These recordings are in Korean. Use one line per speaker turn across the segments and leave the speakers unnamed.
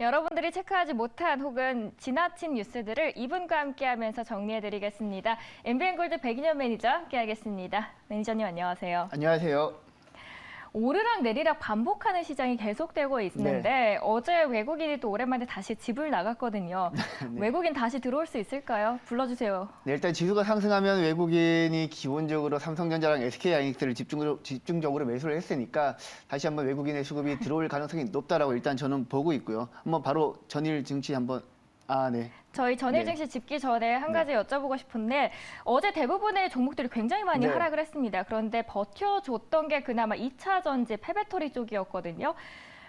여러분들이 체크하지 못한 혹은 지나친 뉴스들을 이분과 함께하면서 정리해드리겠습니다. MBN골드 백인현 매니저 함께하겠습니다. 매니저님 안녕하세요.
안녕하세요.
오르락 내리락 반복하는 시장이 계속되고 있는데 어제 외국인이 또 오랜만에 다시 집을 나갔거든요.
네.
외국인 다시 들어올 수 있을까요? 불러주세요.
네, 일단 지수가 상승하면 외국인이 기본적으로 삼성전자랑 SK하이닉스를 집중적으로 매수를 했으니까 다시 한번 외국인의 수급이 들어올 가능성이 높다라고 일단 저는 보고 있고요. 한번 바로 전일 증시 한번 네.
저희 전일 증시 짚기 전에 한 가지 여쭤보고 싶은데 어제 대부분의 종목들이 굉장히 많이 하락을 했습니다. 그런데 버텨줬던 게 그나마 2차 전지 폐배터리 쪽이었거든요.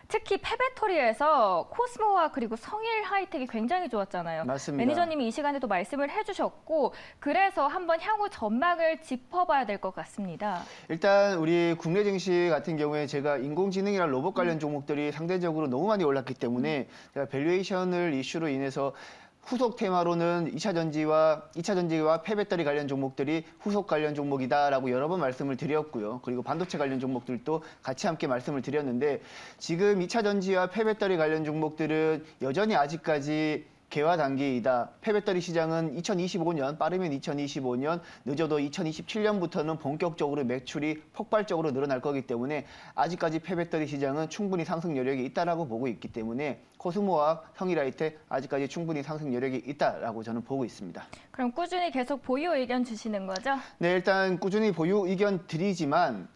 특히 폐배터리에서 코스모와 그리고 성일 하이텍이 굉장히 좋았잖아요.
맞습니다.
매니저님이 이 시간에도 말씀을 해주셨고 그래서 한번 향후 전망을 짚어봐야 될 것 같습니다.
일단 우리 국내 증시 같은 경우에 제가 인공지능이나 로봇 관련 종목들이 상대적으로 너무 많이 올랐기 때문에 제가 밸류에이션을 이슈로 인해서 후속 테마로는 2차 전지와 폐배터리 관련 종목들이 후속 관련 종목이다라고 여러 번 말씀을 드렸고요. 그리고 반도체 관련 종목들도 같이 함께 말씀을 드렸는데 지금 2차 전지와 폐배터리 관련 종목들은 여전히 아직까지 개화 단계이다. 폐배터리 시장은 2025년, 빠르면 2025년, 늦어도 2027년부터는 본격적으로 매출이 폭발적으로 늘어날 거기 때문에 아직까지 폐배터리 시장은 충분히 상승 여력이 있다라고 보고 있기 때문에 코스모와 성일하이텍 아직까지 충분히 상승 여력이 있다라고 저는 보고 있습니다.
그럼 꾸준히 계속 보유 의견 주시는 거죠?
네, 일단 꾸준히 보유 의견 드리지만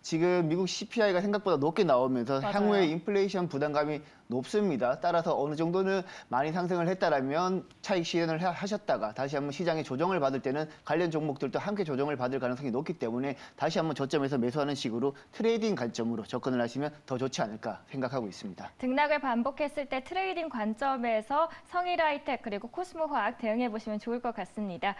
지금 미국 CPI가 생각보다 높게 나오면서 향후에 인플레이션 부담감이 높습니다. 따라서 어느 정도는 많이 상승을 했다라면 차익 실현을 하셨다가 다시 한번 시장에 조정을 받을 때는 관련 종목들도 함께 조정을 받을 가능성이 높기 때문에 다시 한번 저점에서 매수하는 식으로 트레이딩 관점으로 접근을 하시면 더 좋지 않을까 생각하고 있습니다.
등락을 반복했을 때 트레이딩 관점에서 성일하이텍 그리고 코스모화학 대응해 보시면 좋을 것 같습니다.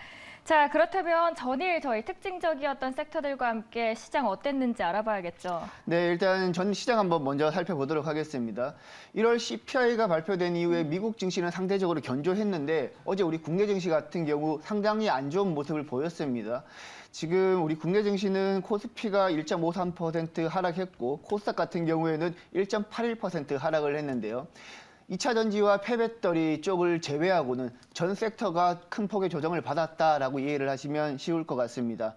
자, 그렇다면 전일 저희 특징적이었던 섹터들과 함께 시장 어땠는지 알아봐야겠죠.
네, 일단 전 시장 한번 먼저 살펴보도록 하겠습니다. 1월 CPI가 발표된 이후에 미국 증시는 상대적으로 견조했는데 어제 우리 국내 증시 같은 경우 상당히 안 좋은 모습을 보였습니다. 지금 우리 국내 증시는 코스피가 1.53% 하락했고 코스닥 같은 경우에는 1.81% 하락을 했는데요. 2차 전지와 폐배터리 쪽을 제외하고는 전 섹터가 큰 폭의 조정을 받았다라고 이해를 하시면 쉬울 것 같습니다.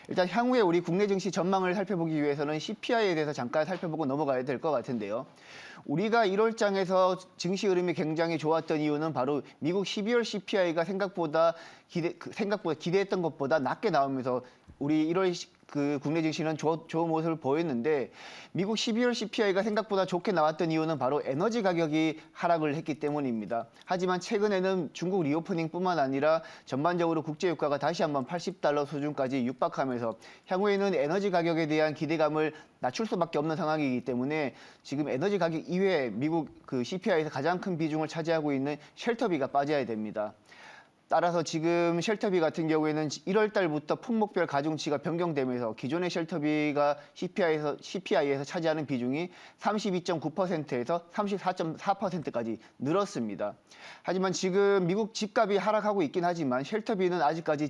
일단 향후에 우리 국내 증시 전망을 살펴보기 위해서는 CPI에 대해서 잠깐 살펴보고 넘어가야 될 것 같은데요. 우리가 1월장에서 증시 흐름이 굉장히 좋았던 이유는 바로 미국 12월 CPI가 생각보다 기대했던 것보다 낮게 나오면서 우리 1월 국내 증시는 좋은 모습을 보였는데 미국 12월 CPI가 생각보다 좋게 나왔던 이유는 바로 에너지 가격이 하락을 했기 때문입니다. 하지만 최근에는 중국 리오프닝뿐만 아니라 전반적으로 국제유가가 다시 한번 $80 수준까지 육박하면서 향후에는 에너지 가격에 대한 기대감을 낮출 수밖에 없는 상황이기 때문에 지금 에너지 가격 이외에 미국 CPI에서 가장 큰 비중을 차지하고 있는 쉘터비가 빠져야 됩니다. 따라서 지금 쉘터비 같은 경우에는 1월 달부터 품목별 가중치가 변경되면서 기존의 쉘터비가 CPI에서 차지하는 비중이 32.9%에서 34.4%까지 늘었습니다. 하지만 지금 미국 집값이 하락하고 있긴 하지만 쉘터비는 아직까지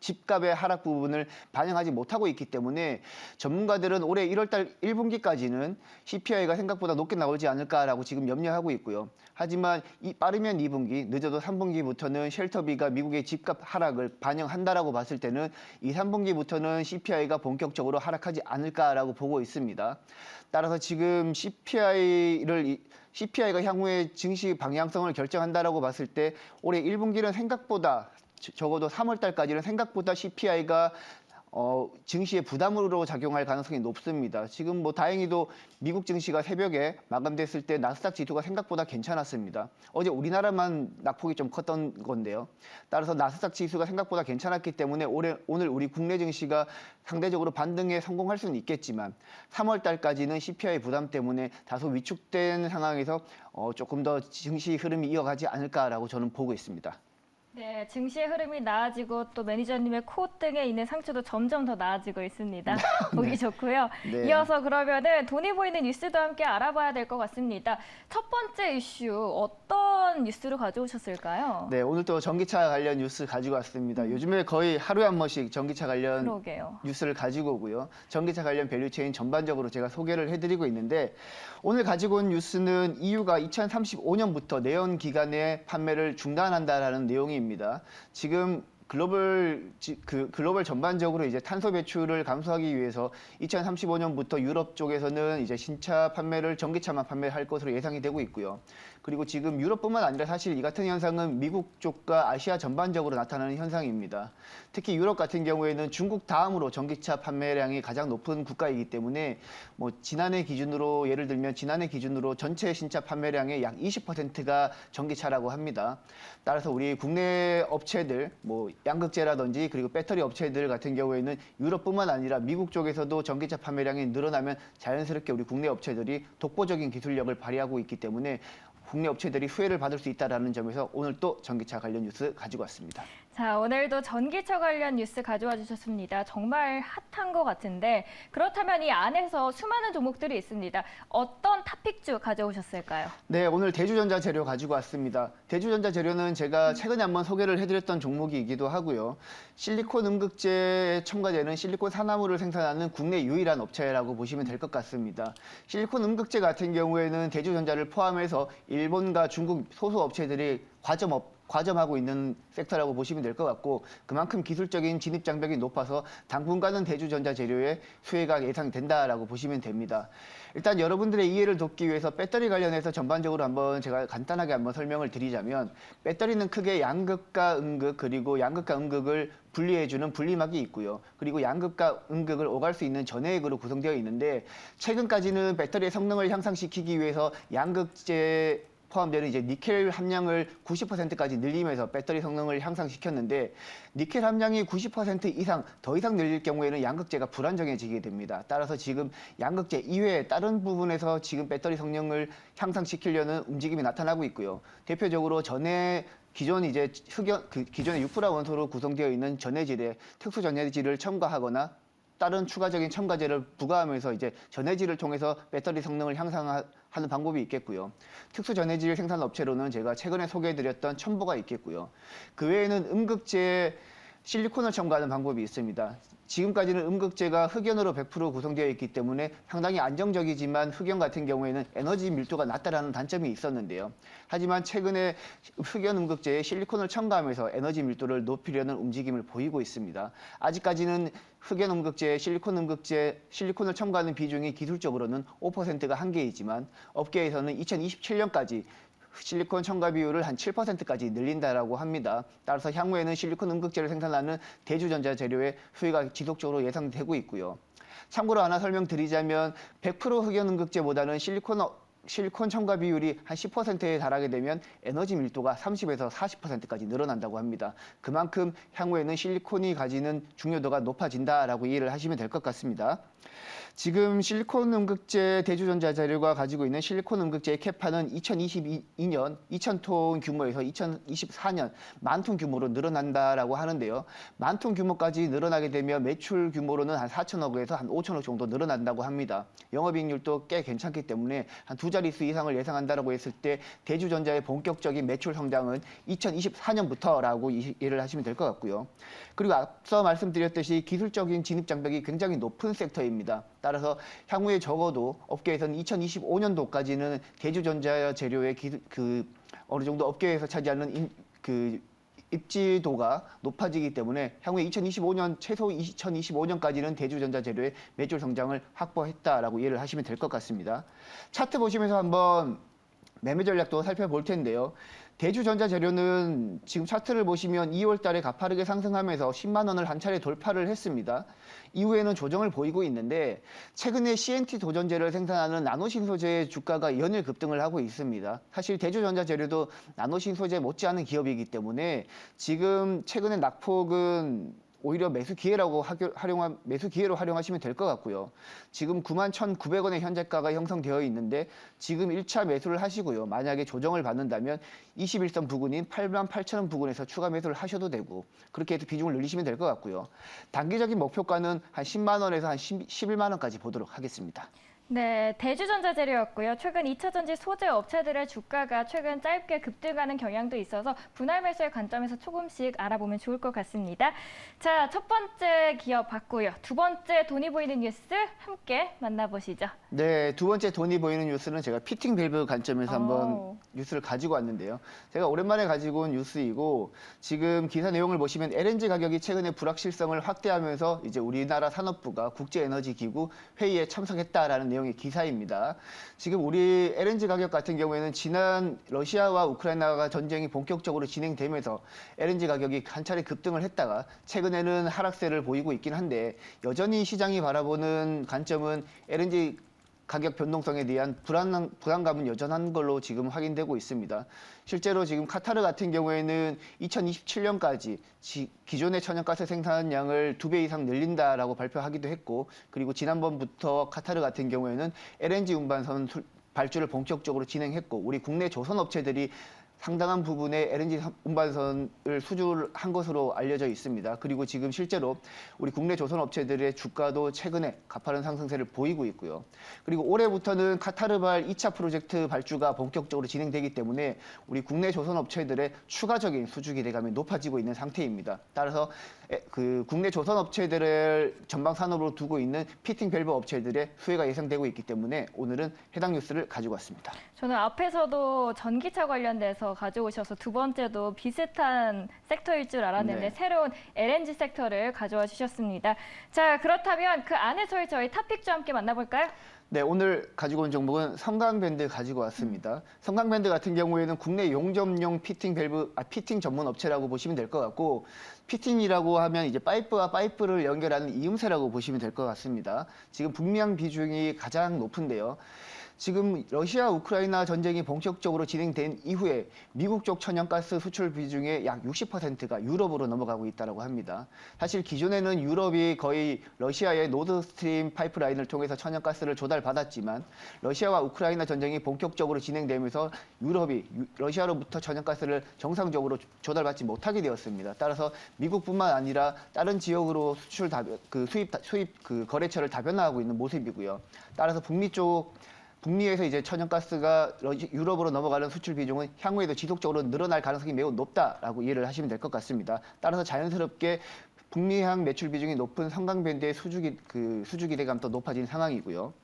집값의 하락 부분을 반영하지 못하고 있기 때문에 전문가들은 올해 1월 달 1분기까지는 CPI가 생각보다 높게 나오지 않을까라고 지금 염려하고 있고요. 하지만 빠르면 2분기, 늦어도 3분기부터는 쉘터비가 미국의 집값 하락을 반영한다라고 봤을 때는 2, 3분기부터는 CPI가 본격적으로 하락하지 않을까라고 보고 있습니다. 따라서 지금 CPI가 향후에 증시 방향성을 결정한다라고 봤을 때 올해 1분기는 생각보다 적어도 3월 달까지는 생각보다 CPI가 증시에 부담으로 작용할 가능성이 높습니다. 지금 다행히도 미국 증시가 새벽에 마감됐을 때 나스닥 지수가 생각보다 괜찮았습니다. 어제 우리나라만 낙폭이 좀 컸던 건데요. 따라서 나스닥 지수가 생각보다 괜찮았기 때문에 오늘 우리 국내 증시가 상대적으로 반등에 성공할 수는 있겠지만 3월 달까지는 CPI 부담 때문에 다소 위축된 상황에서 조금 더 증시 흐름이 이어가지 않을까라고 저는 보고 있습니다.
네, 증시의 흐름이 나아지고 또 매니저님의 코 등에 있는 상처도 점점 더 나아지고 있습니다. 보기 좋고요.
네.
이어서 그러면은 돈이 보이는 뉴스도 함께 알아봐야 될 것 같습니다. 첫 번째 이슈 어떤 뉴스를 가져오셨을까요?
네, 오늘 또 전기차 관련 뉴스 가지고 왔습니다. 요즘에 거의 하루에 한 번씩 전기차 관련
그러게요.
뉴스를 가지고 오고요. 전기차 관련 밸류체인 전반적으로 제가 소개를 해드리고 있는데 오늘 가지고 온 뉴스는 EU가 2035년부터 내연 기관의 판매를 중단한다라는 내용입니다. 지금 글로벌 전반적으로 이제 탄소 배출을 감소하기 위해서 2035년부터 유럽 쪽에서는 이제 신차 판매를 전기차만 판매할 것으로 예상이 되고 있고요. 그리고 지금 유럽뿐만 아니라 사실 이 같은 현상은 미국 쪽과 아시아 전반적으로 나타나는 현상입니다. 특히 유럽 같은 경우에는 중국 다음으로 전기차 판매량이 가장 높은 국가이기 때문에 뭐 예를 들면 지난해 기준으로 전체 신차 판매량의 약 20%가 전기차라고 합니다. 따라서 우리 국내 업체들 뭐 양극재라든지 그리고 배터리 업체들 같은 경우에는 유럽뿐만 아니라 미국 쪽에서도 전기차 판매량이 늘어나면 자연스럽게 우리 국내 업체들이 독보적인 기술력을 발휘하고 있기 때문에 국내 업체들이 후회를 받을 수 있다는 점에서 오늘 또 전기차 관련 뉴스 가지고 왔습니다.
자, 오늘도 전기차 관련 뉴스 가져와 주셨습니다. 정말 핫한 것 같은데 그렇다면 이 안에서 수많은 종목들이 있습니다. 어떤 탑픽주 가져오셨을까요?
네, 오늘 대주전자 재료 가지고 왔습니다. 대주전자 재료는 제가 최근에 한번 소개를 해드렸던 종목이기도 하고요. 실리콘 음극재에 첨가되는 실리콘 산화물을 생산하는 국내 유일한 업체라고 보시면 될 것 같습니다. 실리콘 음극재 같은 경우에는 대주전자를 포함해서 일본과 중국 소수 업체들이 과점하고 있는 섹터라고 보시면 될 것 같고 그만큼 기술적인 진입 장벽이 높아서 당분간은 대주전자 재료의 수혜가 예상된다라고 보시면 됩니다. 일단 여러분들의 이해를 돕기 위해서 배터리 관련해서 전반적으로 제가 간단하게 설명을 드리자면 배터리는 크게 양극과 음극 그리고 양극과 음극을 분리해주는 분리막이 있고요. 그리고 양극과 음극을 오갈 수 있는 전해액으로 구성되어 있는데 최근까지는 배터리의 성능을 향상시키기 위해서 양극재 포함되는 이제 니켈 함량을 90%까지 늘리면서 배터리 성능을 향상시켰는데 니켈 함량이 90% 이상 더 이상 늘릴 경우에는 양극재가 불안정해지게 됩니다. 따라서 지금 양극재 이외에 다른 부분에서 지금 배터리 성능을 향상시키려는 움직임이 나타나고 있고요. 대표적으로 기존의 6프라 원소로 구성되어 있는 전해질에 특수 전해질을 첨가하거나 다른 추가적인 첨가제를 부과하면서 이제 전해질을 통해서 배터리 성능을 향상하는 방법이 있겠고요. 특수 전해질 생산 업체로는 제가 최근에 소개해드렸던 첨보가 있겠고요. 그 외에는 음극재에 실리콘을 첨가하는 방법이 있습니다. 지금까지는 음극재가 흑연으로 100% 구성되어 있기 때문에 상당히 안정적이지만 흑연 같은 경우에는 에너지 밀도가 낮다라는 단점이 있었는데요. 하지만 최근에 흑연 음극재에 실리콘을 첨가하면서 에너지 밀도를 높이려는 움직임을 보이고 있습니다. 아직까지는 흑연 음극재, 실리콘 음극재, 실리콘을 첨가하는 비중이 기술적으로는 5%가 한계이지만 업계에서는 2027년까지 실리콘 첨가 비율을 한 7%까지 늘린다라고 합니다. 따라서 향후에는 실리콘 음극재를 생산하는 대주전자 재료의 수요가 지속적으로 예상되고 있고요. 참고로 하나 설명드리자면 100% 흑연 음극재보다는 실리콘 첨가 비율이 한 10%에 달하게 되면 에너지 밀도가 30에서 40%까지 늘어난다고 합니다. 그만큼 향후에는 실리콘이 가지는 중요도가 높아진다라고 이해를 하시면 될 것 같습니다. 지금 실리콘 음극재 대주전자 재료가 가지고 있는 실리콘 음극재의 캐파는 2022년 2,000톤 규모에서 2024년 10,000톤 규모로 늘어난다라고 하는데요. 10,000톤 규모까지 늘어나게 되면 매출 규모로는 한 4천억에서 한 5천억 정도 늘어난다고 합니다. 영업이익률도 꽤 괜찮기 때문에 한 두 자릿수 이상을 예상한다라고 했을 때 대주전자의 본격적인 매출 성장은 2024년부터라고 이해를 하시면 될 것 같고요. 그리고 앞서 말씀드렸듯이 기술적인 진입 장벽이 굉장히 높은 섹터입니다. 따라서 향후에 적어도 업계에서는 2025년도까지는 대주전자 재료의 어느 정도 업계에서 차지하는 입지도가 높아지기 때문에 향후에 최소 2025년까지는 대주전자 재료의 매출 성장을 확보했다라고 이해를 하시면 될 것 같습니다. 차트 보시면서 한번 매매 전략도 살펴볼 텐데요. 대주전자 재료는 지금 차트를 보시면 2월 달에 가파르게 상승하면서 10만 원을 한 차례 돌파를 했습니다. 이후에는 조정을 보이고 있는데 최근에 CNT 도전제를 생산하는 나노신소재의 주가가 연일 급등을 하고 있습니다. 사실 대주전자 재료도 나노신소재 못지않은 기업이기 때문에 지금 최근에 낙폭은 오히려 매수 기회로 활용하시면 될 것 같고요. 지금 91,900원의 현재가가 형성되어 있는데 지금 1차 매수를 하시고요. 만약에 조정을 받는다면 21선 부근인 88,000원 부근에서 추가 매수를 하셔도 되고 그렇게 해서 비중을 늘리시면 될 것 같고요. 단기적인 목표가는 한 10만 원에서 한 11만 원까지 보도록 하겠습니다.
네, 대주전자재료였고요. 최근 2차 전지 소재 업체들의 주가가 최근 짧게 급등하는 경향도 있어서 분할 매수의 관점에서 조금씩 알아보면 좋을 것 같습니다. 자, 첫 번째 기업 봤고요. 두 번째 돈이 보이는 뉴스 함께 만나보시죠.
네, 두 번째 돈이 보이는 뉴스는 제가 피팅 밸브 관점에서 한번
오.
뉴스를 가지고 왔는데요. 제가 오랜만에 가지고 온 뉴스이고 지금 기사 내용을 보시면 LNG 가격이 최근에 불확실성을 확대하면서 이제 우리나라 산업부가 국제에너지기구 회의에 참석했다라는 내용의 기사입니다. 지금 우리 LNG 가격 같은 경우에는 지난 러시아와 우크라이나가 전쟁이 본격적으로 진행되면서 LNG 가격이 한 차례 급등을 했다가 최근에는 하락세를 보이고 있긴 한데 여전히 시장이 바라보는 관점은 LNG 가격 변동성에 대한 불안감은 여전한 걸로 지금 확인되고 있습니다. 실제로 지금 카타르 같은 경우에는 2027년까지 기존의 천연가스 생산량을 2배 이상 늘린다라고 발표하기도 했고, 그리고 지난번부터 카타르 같은 경우에는 LNG 운반선 발주를 본격적으로 진행했고, 우리 국내 조선업체들이 상당한 부분의 LNG 운반선을 수주한 것으로 알려져 있습니다. 그리고 지금 실제로 우리 국내 조선업체들의 주가도 최근에 가파른 상승세를 보이고 있고요. 그리고 올해부터는 카타르발 2차 프로젝트 발주가 본격적으로 진행되기 때문에 우리 국내 조선업체들의 추가적인 수주 기대감이 높아지고 있는 상태입니다. 따라서 그 국내 조선업체들을 전방 산업으로 두고 있는 피팅 밸브 업체들의 수혜가 예상되고 있기 때문에 오늘은 해당 뉴스를 가지고 왔습니다.
저는 앞에서도 전기차 관련돼서 가져오셔서 두 번째도 비슷한 섹터일 줄 알았는데
네.
새로운 LNG 섹터를 가져와 주셨습니다. 자, 그렇다면 그 안에서의 저희 탑픽과 함께 만나볼까요?
네, 오늘 가지고 온 종목은 성강밴드 가지고 왔습니다. 성강밴드 같은 경우에는 국내 용접용 피팅 전문 업체라고 보시면 될 것 같고, 피팅이라고 하면 이제 파이프와 파이프를 연결하는 이음새라고 보시면 될 것 같습니다. 지금 북미양 비중이 가장 높은데요. 지금 러시아 우크라이나 전쟁이 본격적으로 진행된 이후에 미국 쪽 천연가스 수출 비중의 약 60%가 유럽으로 넘어가고 있다고 합니다. 사실 기존에는 유럽이 거의 러시아의 노드스트림 파이프라인을 통해서 천연가스를 조달받았지만 러시아와 우크라이나 전쟁이 본격적으로 진행되면서 유럽이 러시아로부터 천연가스를 정상적으로 조달받지 못하게 되었습니다. 따라서 미국뿐만 아니라 다른 지역으로 수입 거래처를 다변화하고 있는 모습이고요. 따라서 북미에서 이제 천연가스가 유럽으로 넘어가는 수출 비중은 향후에도 지속적으로 늘어날 가능성이 매우 높다라고 이해를 하시면 될 것 같습니다. 따라서 자연스럽게 북미향 매출 비중이 높은 성강밴드의 수주 기대감도 높아진 상황이고요.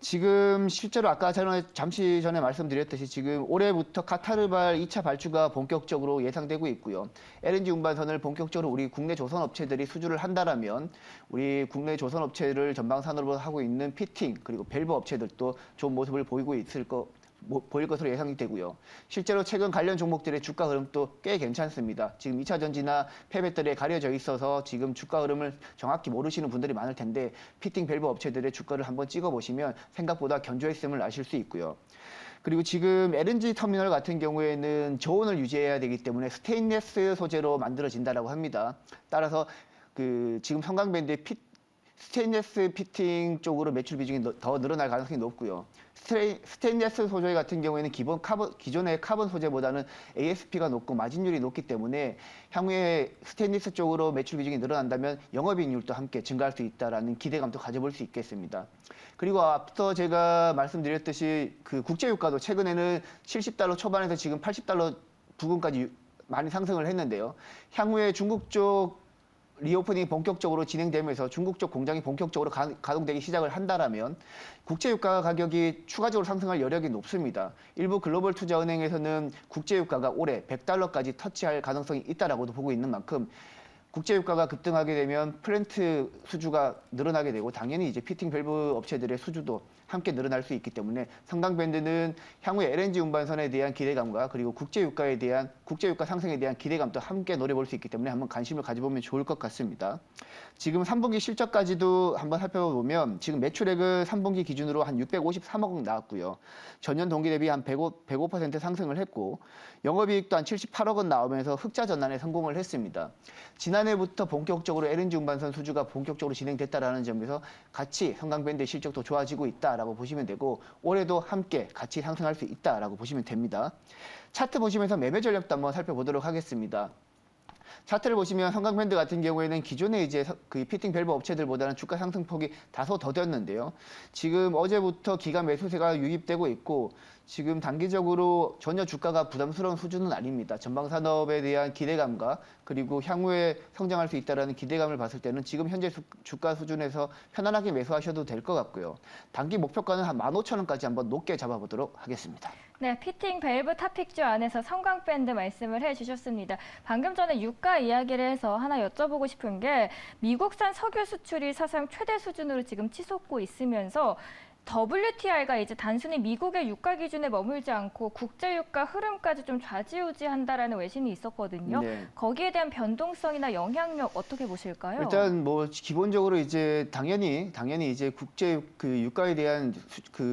지금 실제로 아까 잠시 전에 말씀드렸듯이 지금 올해부터 카타르발 2차 발주가 본격적으로 예상되고 있고요. LNG 운반선을 본격적으로 우리 국내 조선업체들이 수주를 한다라면 우리 국내 조선업체를 전방 산업으로 하고 있는 피팅 그리고 밸브 업체들도 좋은 모습을 보일 것으로 예상이 되고요. 실제로 최근 관련 종목들의 주가 흐름도 꽤 괜찮습니다. 지금 2차 전지나 폐배터리에 가려져 있어서 지금 주가 흐름을 정확히 모르시는 분들이 많을 텐데 피팅 밸브 업체들의 주가를 한번 찍어보시면 생각보다 견조했음을 아실 수 있고요. 그리고 지금 LNG 터미널 같은 경우에는 저온을 유지해야 되기 때문에 스테인리스 소재로 만들어진다고 합니다. 따라서 지금 성강밴드의 스테인리스 피팅 쪽으로 매출 비중이 더 늘어날 가능성이 높고요. 스테인리스 소재 같은 경우에는 기존의 카본 소재보다는 ASP가 높고 마진율이 높기 때문에 향후에 스테인리스 쪽으로 매출 비중이 늘어난다면 영업이익률도 함께 증가할 수 있다는 기대감도 가져볼 수 있겠습니다. 그리고 앞서 제가 말씀드렸듯이 국제유가도 최근에는 70달러 초반에서 지금 80달러 부근까지 많이 상승을 했는데요. 향후에 중국 쪽 리오프닝이 본격적으로 진행되면서 중국 쪽 공장이 본격적으로 가동되기 시작을 한다라면 국제유가 가격이 추가적으로 상승할 여력이 높습니다. 일부 글로벌 투자은행에서는 국제유가가 올해 100달러까지 터치할 가능성이 있다라고도 보고 있는 만큼 국제유가가 급등하게 되면 플랜트 수주가 늘어나게 되고 당연히 이제 피팅 밸브 업체들의 수주도 함께 늘어날 수 있기 때문에 성강밴드는 향후에 LNG 운반선에 대한 기대감과 그리고 국제유가 상승에 대한 기대감도 함께 노려볼 수 있기 때문에 한번 관심을 가져보면 좋을 것 같습니다. 지금 3분기 실적까지도 한번 살펴보면 지금 매출액은 3분기 기준으로 한 653억 원 나왔고요. 전년 동기 대비 한 105% 상승을 했고 영업이익도 한 78억 원 나오면서 흑자 전환에 성공을 했습니다. 지난해부터 본격적으로 LNG 운반선 수주가 본격적으로 진행됐다라는 점에서 같이 성강밴드의 실적도 좋아지고 있다라고 보시면 되고 올해도 함께 같이 상승할 수 있다라고 보시면 됩니다. 차트 보시면서 매매 전략도 한번 살펴보도록 하겠습니다. 차트를 보시면 성강밴드 같은 경우에는 기존의 이제 그 피팅 밸브 업체들보다는 주가 상승폭이 다소 더뎠는데요. 지금 어제부터 기간 매수세가 유입되고 있고 지금 단기적으로 전혀 주가가 부담스러운 수준은 아닙니다. 전방 산업에 대한 기대감과 그리고 향후에 성장할 수 있다는 기대감을 봤을 때는 지금 현재 주가 수준에서 편안하게 매수하셔도 될 것 같고요. 단기 목표가는 한 15,000원까지 한번 높게 잡아보도록 하겠습니다.
네, 피팅 밸브 탑픽주 안에서 성강밴드 말씀을 해주셨습니다. 방금 전에 유가 이야기를 해서 하나 여쭤보고 싶은 게 미국산 석유 수출이 사상 최대 수준으로 지금 치솟고 있으면서 WTI가 이제 단순히 미국의 유가 기준에 머물지 않고 국제 유가 흐름까지 좀 좌지우지한다라는 외신이 있었거든요.
네.
거기에 대한 변동성이나 영향력 어떻게 보실까요?
일단 뭐 기본적으로 이제 당연히 이제 국제 그 유가에 대한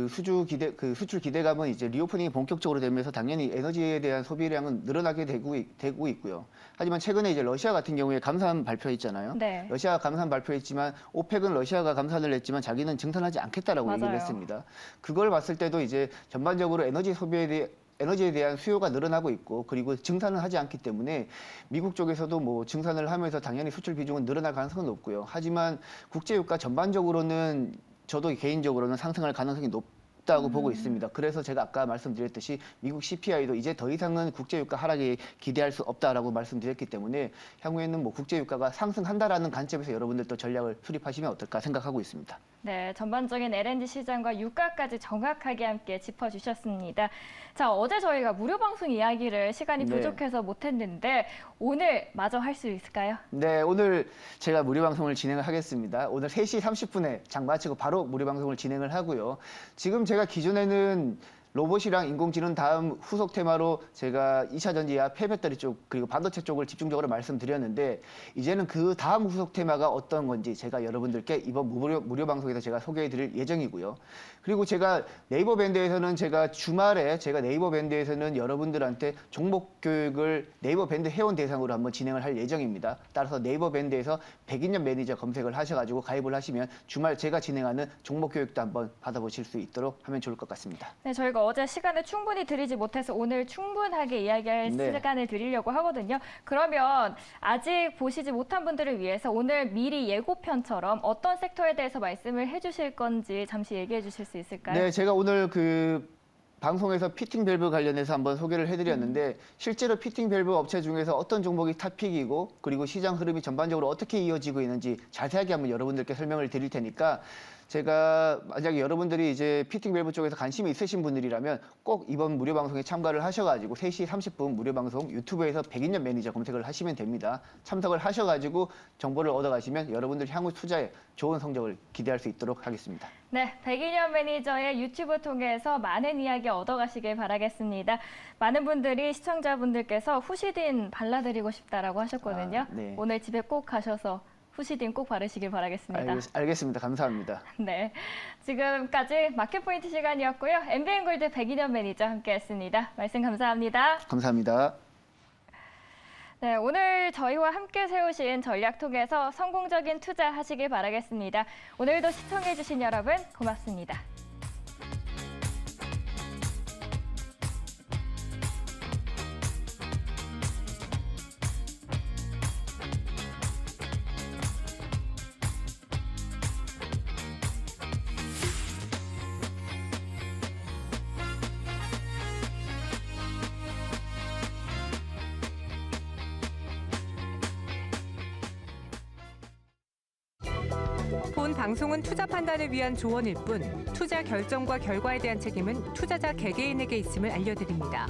수출 기대감은 이제 리오프닝이 본격적으로 되면서 당연히 에너지에 대한 소비량은 늘어나게 되고 있고요. 하지만 최근에 이제 러시아 같은 경우에 감산 발표했잖아요.
네.
러시아가 감산 발표했지만 오펙은 러시아가 감산을 했지만 자기는 증산하지 않겠다라고
맞아요.
얘기를 했습니다. 그걸 봤을 때도 이제 전반적으로 에너지에 대한 수요가 늘어나고 있고 그리고 증산을 하지 않기 때문에 미국 쪽에서도 뭐 증산을 하면서 당연히 수출 비중은 늘어날 가능성은 높고요. 하지만 국제유가 전반적으로는 저도 개인적으로는 상승할 가능성이 높다고 보고 있습니다. 그래서 제가 아까 말씀드렸듯이 미국 CPI도 이제 더 이상은 국제유가 하락에 기대할 수 없다라고 말씀드렸기 때문에 향후에는 뭐 국제유가가 상승한다라는 관점에서 여러분들도 전략을 수립하시면 어떨까 생각하고 있습니다.
네, 전반적인 LNG 시장과 유가까지 정확하게 함께 짚어주셨습니다. 자, 어제 저희가 무료 방송 이야기를 시간이
네.
부족해서 못했는데 오늘 마저 할 수 있을까요?
네, 오늘 제가 무료 방송을 진행을 하겠습니다. 오늘 3시 30분에 장 마치고 바로 무료 방송을 진행을 하고요. 지금 제가 기존에는 로봇이랑 인공지능 다음 후속 테마로 제가 2차 전지와 폐배터리 쪽 그리고 반도체 쪽을 집중적으로 말씀드렸는데 이제는 그 다음 후속 테마가 어떤 건지 제가 여러분들께 이번 무료 방송에서 제가 소개해 드릴 예정이고요. 그리고 제가 네이버 밴드에서는 주말에 네이버 밴드에서는 여러분들한테 종목 교육을 네이버 밴드 회원 대상으로 한번 진행을 할 예정입니다. 따라서 네이버 밴드에서 100인년 매니저 검색을 하셔가지고 가입을 하시면 주말 제가 진행하는 종목 교육도 한번 받아보실 수 있도록 하면 좋을 것 같습니다.
네, 저희가 어제 시간을 충분히 드리지 못해서 오늘 충분하게 이야기할
네.
시간을 드리려고 하거든요. 그러면 아직 보시지 못한 분들을 위해서 오늘 미리 예고편처럼 어떤 섹터에 대해서 말씀을 해주실 건지 잠시 얘기해 주실 수 있을까요?
네, 제가 오늘 방송에서 피팅 밸브 관련해서 한번 소개를 해드렸는데 실제로 피팅 밸브 업체 중에서 어떤 종목이 탑픽이고 그리고 시장 흐름이 전반적으로 어떻게 이어지고 있는지 자세하게 한번 여러분들께 설명을 드릴 테니까 제가 만약에 여러분들이 이제 피팅 밸브 쪽에서 관심이 있으신 분들이라면 꼭 이번 무료 방송에 참가를 하셔가지고 3시 30분 무료 방송 유튜브에서 100인년 매니저 검색을 하시면 됩니다. 참석을 하셔가지고 정보를 얻어가시면 여러분들 향후 투자에 좋은 성적을 기대할 수 있도록 하겠습니다.
네, 100인년 매니저의 유튜브 통해서 많은 이야기 얻어가시길 바라겠습니다. 많은 분들이 시청자분들께서 후시딘 발라드리고 싶다라고 하셨거든요.
네.
오늘 집에 꼭 가셔서 후시딘 꼭 바르시길 바라겠습니다.
알겠습니다. 감사합니다.
네, 지금까지 마켓포인트 시간이었고요. MBN골드 100인년 매니저 함께했습니다. 말씀 감사합니다.
감사합니다.
네, 오늘 저희와 함께 세우신 전략 통해서 성공적인 투자하시길 바라겠습니다. 오늘도 시청해주신 여러분 고맙습니다.
본 방송은 투자 판단을 위한 조언일 뿐 투자 결정과 결과에 대한 책임은 투자자 개개인에게 있음을 알려드립니다.